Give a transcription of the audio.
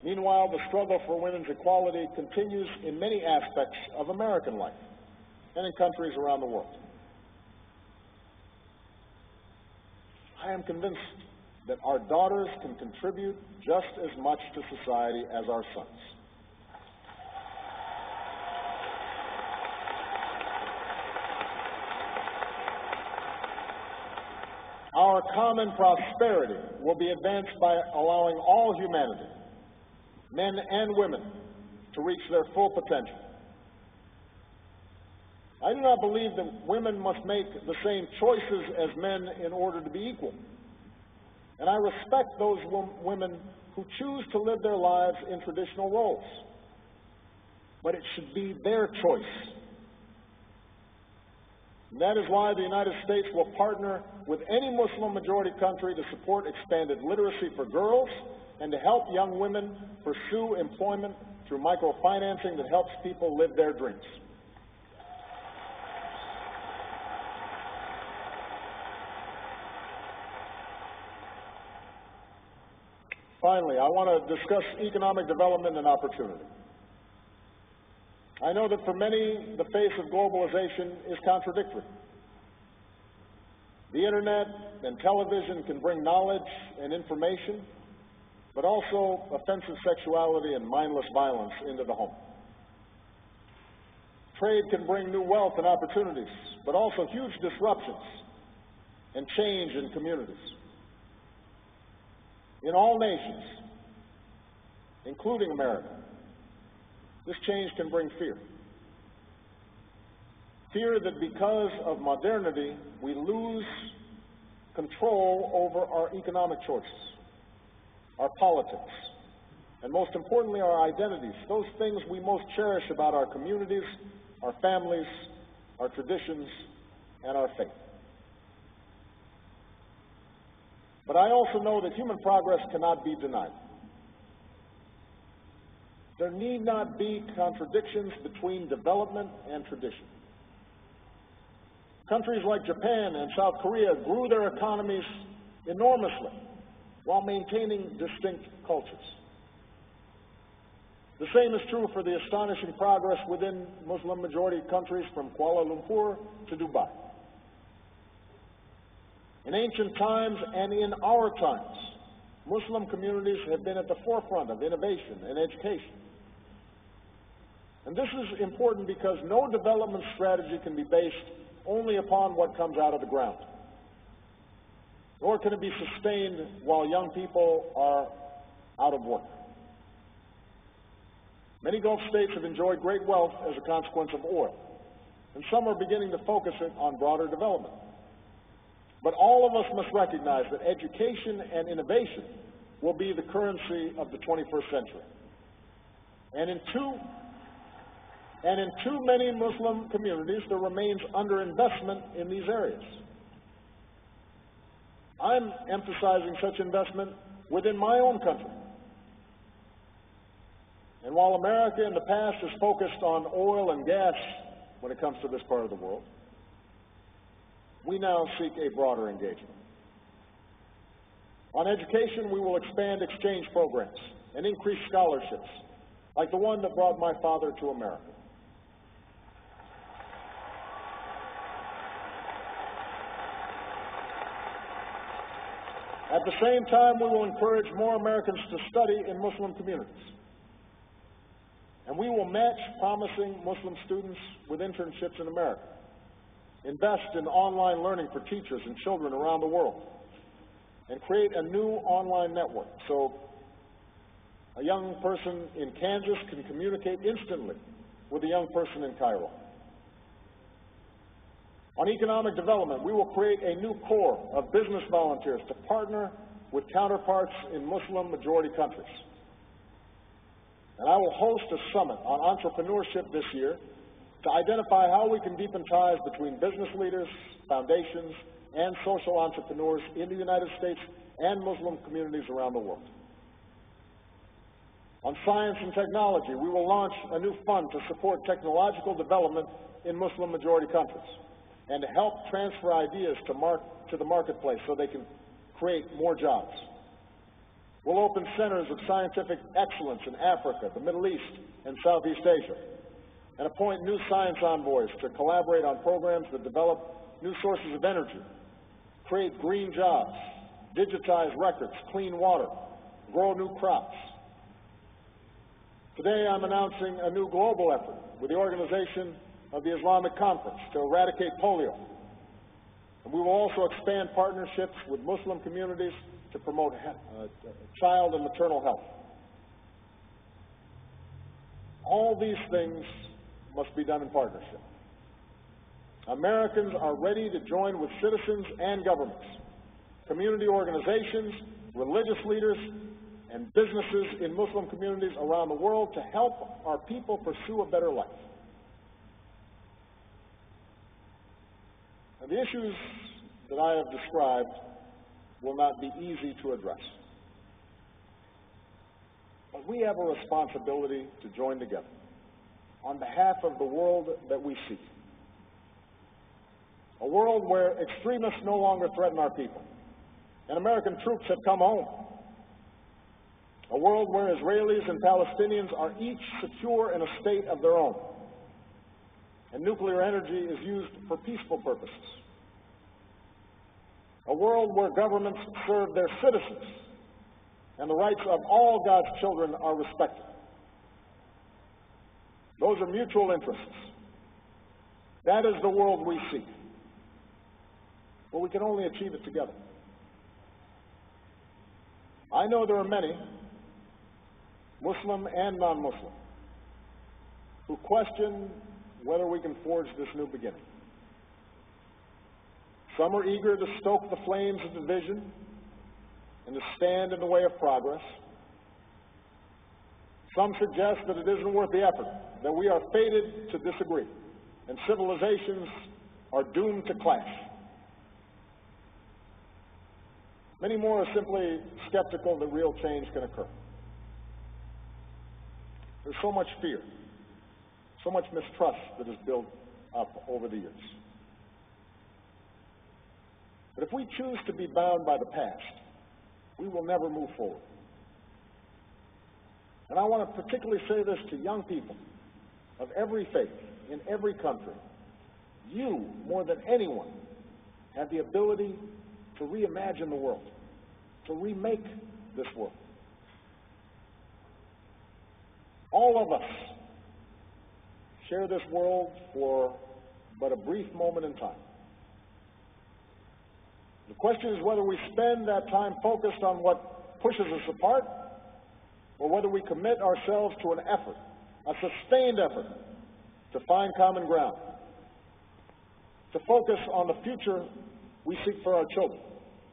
Meanwhile, the struggle for women's equality continues in many aspects of American life and in countries around the world. I am convinced that our daughters can contribute just as much to society as our sons. Our common prosperity will be advanced by allowing all humanity, men and women, to reach their full potential. I do not believe that women must make the same choices as men in order to be equal. And I respect those women who choose to live their lives in traditional roles. But it should be their choice. And that is why the United States will partner with any Muslim-majority country to support expanded literacy for girls and to help young women pursue employment through microfinancing that helps people live their dreams. Finally, I want to discuss economic development and opportunity. I know that for many, the face of globalization is contradictory. The internet and television can bring knowledge and information, but also offensive sexuality and mindless violence into the home. Trade can bring new wealth and opportunities, but also huge disruptions and change in communities. In all nations, including America, this change can bring fear. Fear that because of modernity, we lose control over our economic choices, our politics, and most importantly, our identities, those things we most cherish about our communities, our families, our traditions, and our faith. But I also know that human progress cannot be denied. There need not be contradictions between development and tradition. Countries like Japan and South Korea grew their economies enormously while maintaining distinct cultures. The same is true for the astonishing progress within Muslim-majority countries from Kuala Lumpur to Dubai. In ancient times and in our times, Muslim communities have been at the forefront of innovation and education. And this is important because no development strategy can be based only upon what comes out of the ground, nor can it be sustained while young people are out of work. Many Gulf states have enjoyed great wealth as a consequence of oil, and some are beginning to focus it on broader development. But all of us must recognize that education and innovation will be the currency of the 21st century. And in too many Muslim communities, there remains underinvestment in these areas. I'm emphasizing such investment within my own country. And while America in the past has focused on oil and gas when it comes to this part of the world, we now seek a broader engagement. On education, we will expand exchange programs and increase scholarships, like the one that brought my father to America. At the same time, we will encourage more Americans to study in Muslim communities. And we will match promising Muslim students with internships in America, invest in online learning for teachers and children around the world, and create a new online network so a young person in Kansas can communicate instantly with a young person in Cairo. On economic development, we will create a new corps of business volunteers to partner with counterparts in Muslim-majority countries. And I will host a summit on entrepreneurship this year to identify how we can deepen ties between business leaders, foundations, and social entrepreneurs in the United States and Muslim communities around the world. On science and technology, we will launch a new fund to support technological development in Muslim-majority countries and to help transfer ideas to the marketplace so they can create more jobs. We'll open centers of scientific excellence in Africa, the Middle East, and Southeast Asia, and appoint new science envoys to collaborate on programs that develop new sources of energy, create green jobs, digitize records, clean water, grow new crops. Today I'm announcing a new global effort with the organization of the Islamic Conference to eradicate polio. And we will also expand partnerships with Muslim communities to promote child and maternal health. All these things must be done in partnership. Americans are ready to join with citizens and governments, community organizations, religious leaders, and businesses in Muslim communities around the world to help our people pursue a better life. Now, the issues that I have described will not be easy to address. But we have a responsibility to join together on behalf of the world that we seek. A world where extremists no longer threaten our people and American troops have come home. A world where Israelis and Palestinians are each secure in a state of their own, and nuclear energy is used for peaceful purposes. A world where governments serve their citizens and the rights of all God's children are respected. Those are mutual interests. That is the world we seek. But we can only achieve it together. I know there are many, Muslim and non-Muslim, who question whether we can forge this new beginning. Some are eager to stoke the flames of division and to stand in the way of progress. Some suggest that it isn't worth the effort, that we are fated to disagree, and civilizations are doomed to clash. Many more are simply skeptical that real change can occur. There's so much fear, so much mistrust that has built up over the years. But if we choose to be bound by the past, we will never move forward. And I want to particularly say this to young people of every faith, in every country. You, more than anyone, have the ability to reimagine the world, to remake this world. All of us share this world for but a brief moment in time. The question is whether we spend that time focused on what pushes us apart, or whether we commit ourselves to an effort, a sustained effort, to find common ground, to focus on the future we seek for our children.